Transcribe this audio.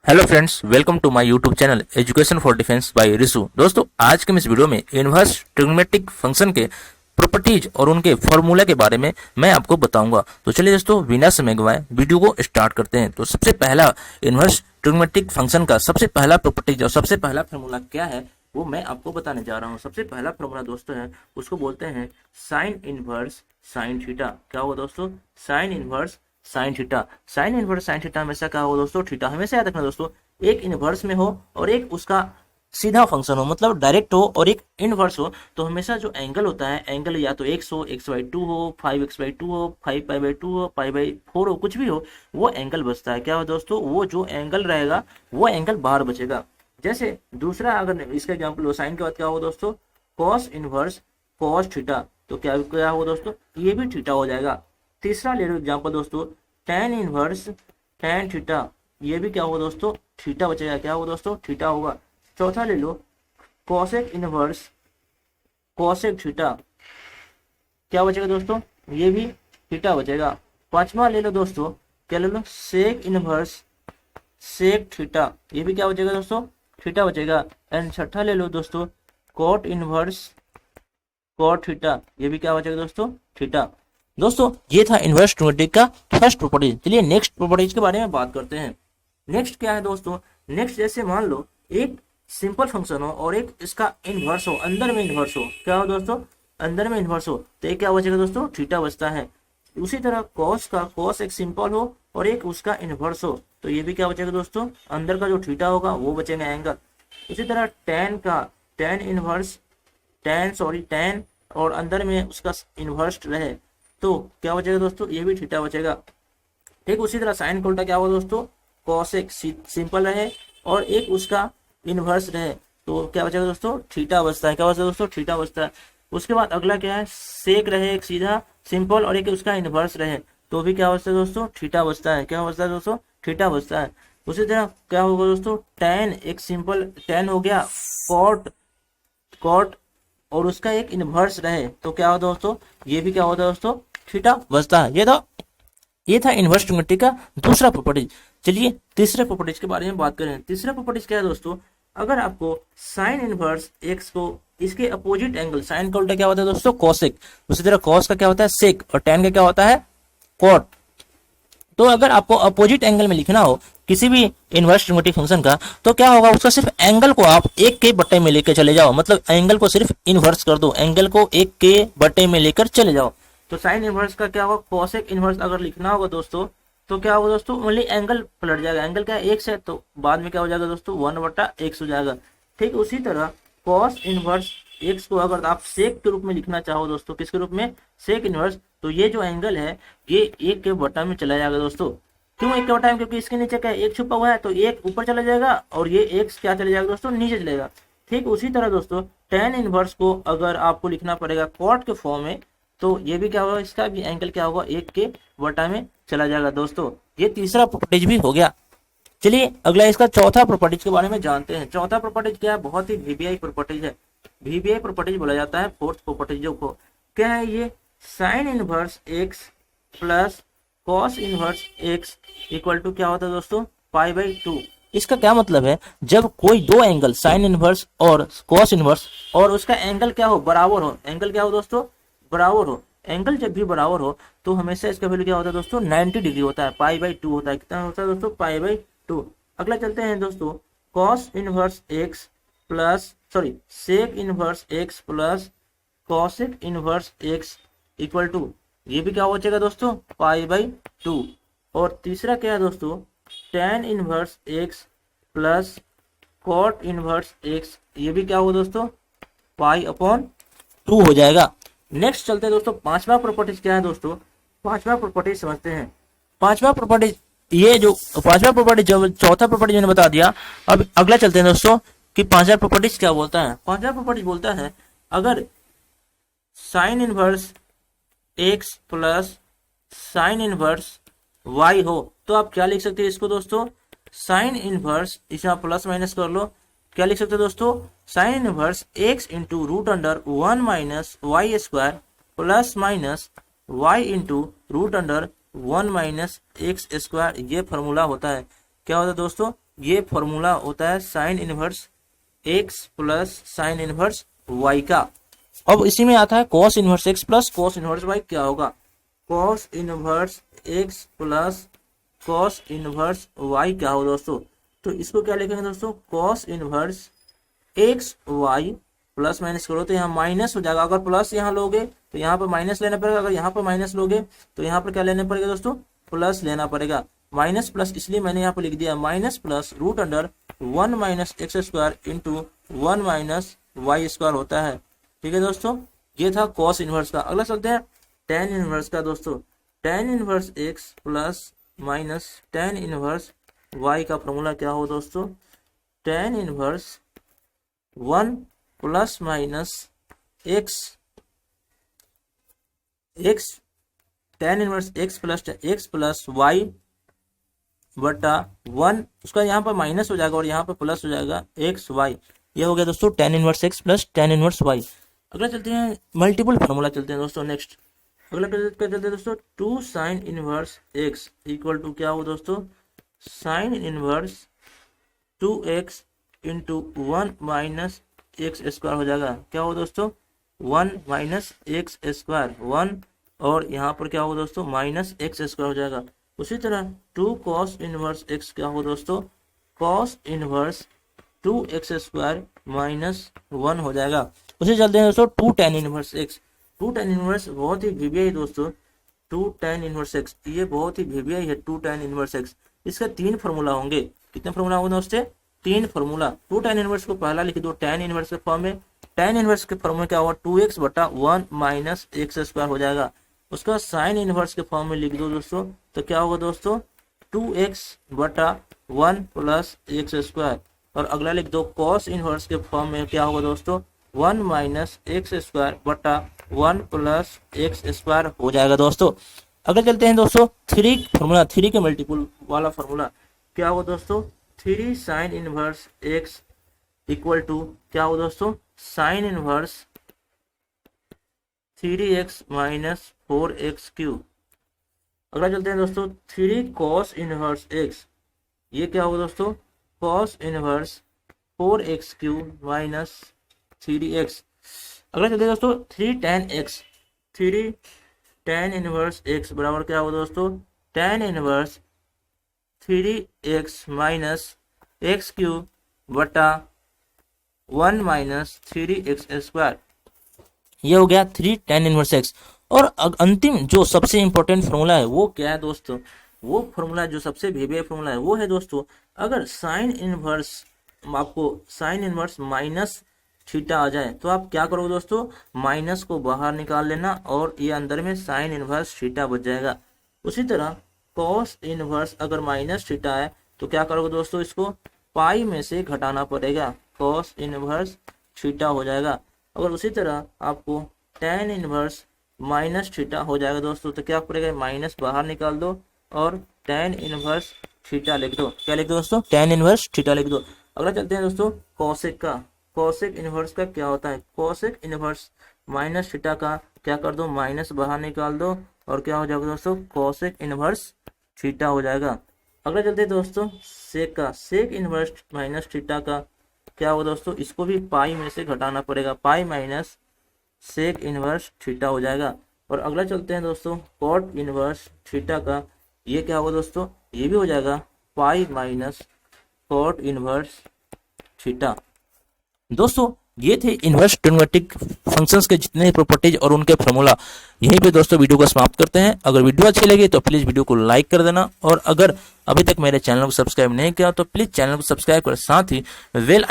Hello friends, welcome to my YouTube channel education for defence by Risu. दोस्तों, आज के इस वीडियो में इनवर्स ट्रिग्नोमेट्रिक फंक्शन के प्रॉपर्टीज और उनके फॉर्मूला के बारे में मैं आपको बताऊंगा। तो चलिए दोस्तों, बिना समय गंवाए वीडियो को स्टार्ट करते हैं। तो सबसे पहला इनवर्स ट्रिग्नोमेट्रिक फंक्शन का सबसे पहला प्रॉपर्टीज और सबसे पहला फॉर्मूला क्या है वो मैं आपको बताने जा रहा हूँ। सबसे पहला फॉर्मूला दोस्तों है, उसको बोलते हैं साइन इनवर्स साइन थीटा। क्या होगा दोस्तों? Sine inverse sine theta. Sine inverse sine theta हमेशा क्या हो दोस्तों? थीटा। हमेशा याद रखना दोस्तों, एक इनवर्स में हो और एक उसका सीधा फंक्शन हो, मतलब डायरेक्ट हो, और एक इनवर्स हो। तो हमेशा जो एंगल होता है, एंगल या तो एक्स हो, x/2 हो, 5x/2 हो, 5π/2 हो, π/4 हो, कुछ भी हो, वो एंगल बचता है। क्या हो दोस्तों? वो जो एंगल रहेगा वो एंगल बाहर बचेगा। जैसे दूसरा, अगर इसका एग्जाम्पल हो, साइन के बाद क्या हो दोस्तों? Cos inverse cos theta. तो क्या क्या होगा दोस्तों? ये भी थीटा हो जाएगा। तीसरा ले लो एग्जाम्पल दोस्तों, टेन इनवर्स टेन थीटा। ये भी क्या होगा दोस्तों? थीटा बचेगा। क्या होगा दोस्तों? थीटा होगा। चौथा ले लो कोसेक इनवर्स कोसेक थीटा। क्या बचेगा दोस्तों? ये भी थीटा बचेगा। पांचवा ले लो दोस्तों, क्या ले लो? Sec inverse sec theta. ये भी क्या बचेगा दोस्तों? थीटा बचेगा। एंड छठा ले लो दोस्तों, कॉट इनवर्स कॉट थीटा। ये भी क्या बचेगा दोस्तों? थीटा। दोस्तों, ये था इनवर्स ट्रिग्नोमेट्रिक का फर्स्ट प्रॉपर्टीज। चलिए नेक्स्ट प्रॉपर्टीज के बारे में बात करते हैं। नेक्स्ट क्या है दोस्तों? नेक्स्ट जैसे मान लो एक सिंपल फंक्शन हो और एक इसका इनवर्स हो, अंदर में इनवर्स हो। क्या हो दोस्तों? अंदर में इनवर्स हो, तो ये क्या बचेगा दोस्तों? थीटा बचता है। उसी तरह कॉस का कॉस एक सिंपल हो और एक उसका इनवर्स हो, तो ये भी क्या बचेगा दोस्तों? अंदर का जो थीटा होगा वो बचेगा एंगल। उसी तरह टेन का टेन इनवर्स टेन और अंदर में उसका इनवर्स रहे तो क्या बचेगा दोस्तों? ये भी थीटा बचेगा। ठीक उसी तरह साइन का उल्टा क्या होगा दोस्तों? कॉसेक सिंपल रहे और एक उसका इनवर्स रहे तो क्या बचेगा दोस्तों? थीटा बचता है। क्या बचता है दोस्तों? थीटा बचता है। उसके बाद अगला क्या है? सेक रहे, एक सीधा सिंपल और एक उसका इनवर्स रहे तो भी क्या बचता है दोस्तों? थीटा बचता है। क्या बचता है दोस्तों? थीटा बचता है। उसी तरह क्या होगा दोस्तों? टेन एक सिंपल टेन हो गया, कॉट कॉट और उसका एक इनवर्स रहे तो क्या होता है दोस्तों? ये भी क्या होता है दोस्तों? थीटा बचता है। ये था इनवर्स ट्रिग्नोमेट्री का दूसरा प्रॉपर्टीज। चलिए तीसरे प्रॉपर्टीज के बारे में बात करें। तीसरा प्रॉपर्टीज क्या है दोस्तों? अगर आपको साइन इनवर्स एक्स को इसके अपोजिट एंगल, साइन का उल्टा क्या होता है दोस्तों? कॉसेक। उसी तरह कॉस का क्या होता है? सेक। और टेन का क्या होता है? कॉट। तो अगर आपको अपोजिट एंगल में लिखना हो किसी भी इनवर्स ट्रिग्नोमेट्रिक फंक्शन का, तो क्या होगा? उसका सिर्फ एंगल को आप एक के बट्टे में लेकर चले जाओ, मतलब एंगल को सिर्फ इनवर्स कर दो, एंगल को एक के बट्टे में लेकर चले जाओ। तो साइन इनवर्स का क्या होगा? कॉसेक इनवर्स अगर लिखना होगा दोस्तों तो क्या होगा दोस्तों? ओनली एंगल पलट जाएगा। एंगल क्या है? एक्स है, तो बाद में क्या हो जाएगा दोस्तों? 1/x हो जाएगा। ठीक उसी तरह कॉस इनवर्स एक्स को अगर आप सेक के रूप में लिखना चाहो दोस्तों, किसके रूप में? सेक इनवर्स, तो ये जो एंगल है ये एक के बटा में चला जाएगा दोस्तों। क्यों एक के बटा में? क्योंकि इसके नीचे क्या है? एक छुपा हुआ है, तो एक ऊपर चला जाएगा और ये एक्स क्या चले जाएगा दोस्तों? नीचे चलेगा। ठीक उसी तरह दोस्तों टेन इनवर्स को अगर आपको लिखना पड़ेगा कॉट के फॉर्म में, तो ये भी क्या होगा? इसका भी एंगल क्या होगा? एक के बटा में चला जाएगा दोस्तों। ये तीसरा प्रॉपर्टीज भी हो गया। चलिए अगला इसका चौथा प्रॉपर्टीज के बारे में जानते हैं। चौथा प्रॉपर्टीज क्या है? बहुत ही वीबीआई प्रॉपर्टीज है। वीबीआई प्रॉपर्टीज बोला जाता है फोर्थ प्रॉपर्टीज को। क्या है ये? Sine inverse x plus cos inverse x equal to क्या होता है दोस्तों? π/2। इसका क्या मतलब है? जब कोई दो एंगल साइन इनवर्स और कॉस इनवर्स और उसका एंगल क्या हो? बराबर हो। एंगल क्या हो दोस्तों? बराबर हो। एंगल जब भी बराबर हो तो हमेशा इसका वैल्यू क्या होता है दोस्तों? 90 डिग्री होता है। π/2 होता है। कितना होता है दोस्तों? π/2। अगला चलते हैं दोस्तों, cos inverse x plus sec inverse x plus cosec inverse x equal to, ये भी क्या हो जाएगा दोस्तों? π/2। और तीसरा क्या है दोस्तों? Tan inverse x plus cot inverse x, ये भी क्या होगा दोस्तों? π/2 हो जाएगा। नेक्स्ट चलते हैं दोस्तों, पांचवा प्रॉपर्टीज क्या है दोस्तों? पांचवा प्रॉपर्टीज समझते हैं। पांचवा प्रॉपर्टीज, ये जो पांचवा प्रॉपर्टीज, जो चौथा प्रॉपर्टीज मैंने बता दिया, अब अगला चलते हैं दोस्तों कि पांचवा प्रॉपर्टीज क्या बोलता है। पांचवा प्रॉपर्टीज बोलता है अगर sine inverse x plus sine inverse y हो तो आप क्या लिख सकते हैं इसको दोस्तों? साइन इनवर्स, इसे आप प्लस माइनस कर लो, क्या लिख सकते हैं दोस्तों? Sine inverse x into root under 1 minus y square plus minus y into root under 1 minus x square. ये फॉर्मूला होता है। क्या होता है दोस्तों? ये फॉर्मूला होता है sine inverse x plus sine inverse y का। अब इसी में आता है cos inverse x plus cos inverse y. क्या होगा? Cos inverse x plus cos inverse y क्या होगा दोस्तों? तो इसको क्या लिखेंगे दोस्तों? Cos inverse x y plus minus करो तो यहाँ माइनस हो जाएगा। अगर प्लस यहाँ लोगे तो यहाँ पर माइनस लेना पड़ेगा, अगर यहाँ पर माइनस लोगे तो यहाँ पर क्या लेना पड़ेगा दोस्तों? प्लस लेना पड़ेगा। माइनस प्लस इसलिए मैंने यहाँ पर लिख दिया minus plus root under 1 minus x square into 1 minus y square होता है। ठीक है दोस्तों, ये था कॉस इनवर्स का। अगला चलते हैं टेन इनवर्स का दोस्तों। Tan inverse x plus minus tan inverse y का फॉर्मूला क्या हो दोस्तों? Tan inverse 1 plus minus x tan inverse x plus y बटा 1, उसका यहाँ पर माइनस हो जाएगा और यहाँ पर प्लस हो जाएगा एक्स वाई। ये हो गया दोस्तों tan inverse x plus tan inverse y. अगला चलते हैं मल्टीपल फॉर्मूला चलते हैं दोस्तों। नेक्स्ट अगला क्या चलते हैं दोस्तों? 2 sine inverse x equal to क्या हो दोस्तों? Sine inverse 2x into 1 minus x square हो जाएगा। क्या हो दोस्तों? 1 माइनस एक्स स्क्वायर 1 और यहाँ पर क्या हो दोस्तों? माइनस एक्स स्क्वायर हो जाएगा। उसी तरह 2 कॉस इनवर्स एक्स क्या हो दोस्तों? Cos inverse 2x square minus 1 हो जाएगा। उसे चलते हैं दोस्तों 2 ten inverse x. 2 tan inverse बहुत ही वीवीआई दोस्तों। 2 टेन इनवर्स एक्स ये बहुत ही वीवीआई है। 2 टेन इनवर्स एक्स इसका 3 फॉर्मूला होंगे। कितने फॉर्मूला होंगे दोस्तों? 3 फॉर्मूला। 2 टेन इनवर्स को पहला लिख दो टेन इनवर्स के फॉर्म में। टेन इनवर्स के फॉर्म में क्या होगा? 2x बटा 1 माइनस एक्स स्क्वायर हो जाएगा। उसका साइन इनवर्स के फॉर्म में लिख दो दोस्तों, तो क्या होगा दोस्तों? 2x बटा 1 प्लस एक्स स्क्वायर। और अगला लिख दो कॉस इनवर्स के फॉर्म में क्या होगा दोस्तों? 1 माइनस एक्स स्क्वायर बटा 1 प्लस एक्स स्क्वायर हो जाएगा दोस्तों। अगर चलते हैं दोस्तों 3 फॉर्मूला, 3 के मल्टीपल वाला फॉर्मूला क्या होगा दोस्तों? 3 sine inverse x equal to क्या होगा दोस्तों? Sine inverse 3x minus 4x cube. अगला चलते हैं दोस्तों 3 कॉस इनवर्स एक्स। ये क्या होगा दोस्तों? Cos inverse 4x cube minus 3x। अगला चलते हैं दोस्तों 3 ten x. 3 ten inverse x बराबर क्या होगा दोस्तों? Tan inverse 3x minus x cube बटा 1 माइनस 3x स्क्वायर। ये हो गया 3 टेन इनवर्स एक्स। और अंतिम जो सबसे इंपॉर्टेंट फॉर्मूला है वो क्या है दोस्तों? वो फॉर्मूला जो सबसे वीवीआई फॉर्मूला है वो है दोस्तों, अगर साइन इनवर्स आपको साइन इनवर्स माइनस थीटा आ जाए तो आप क्या करोगे दोस्तों? माइनस को बाहर निकाल लेना और ये अंदर में साइन इनवर्स थीटा बच जाएगा। उसी तरह कॉस इनवर्स अगर माइनस थीटा है तो क्या करोगे दोस्तों? इसको पाई में से घटाना पड़ेगा, कॉस इनवर्स थीटा हो जाएगा। अगर उसी तरह आपको टेन इनवर्स माइनस थीटा हो जाएगा दोस्तों, तो क्या पड़ेगा? माइनस बाहर निकाल दो और टेन इनवर्स थीटा लिख दो। क्या लिख दो दोस्तों? टेन इनवर्स थीटा लिख दो। अगला चलते हैं दोस्तों कॉसेक का। कॉसेक इनवर्स का क्या होता है? कॉसेक इनवर्स माइनस थीटा का क्या कर दो? माइनस बाहर निकाल दो और क्या हो जाएगा दोस्तों? कॉसेक इनवर्स थीटा हो जाएगा। अगला चलते हैं दोस्तों सेक का। सेक इनवर्स माइनस थीटा का क्या होगा दोस्तों? इसको भी पाई में से घटाना पड़ेगा, pi minus sec inverse theta हो जाएगा। और अगला चलते हैं दोस्तों कॉट इनवर्स थीटा का। ये क्या होगा दोस्तों? ये भी हो जाएगा pi minus cot inverse theta. दोस्तों ये थे इनवर्स ट्रिग्नोमेट्रिक फंक्शंस के जितने प्रॉपर्टीज और उनके फॉर्मूला। यहीं पे दोस्तों वीडियो को समाप्त करते हैं। अगर वीडियो अच्छी लगी तो प्लीज़ वीडियो को लाइक कर देना और अगर अभी तक मेरे चैनल को सब्सक्राइब नहीं किया तो प्लीज़ चैनल को सब्सक्राइब कर साथ ही बेल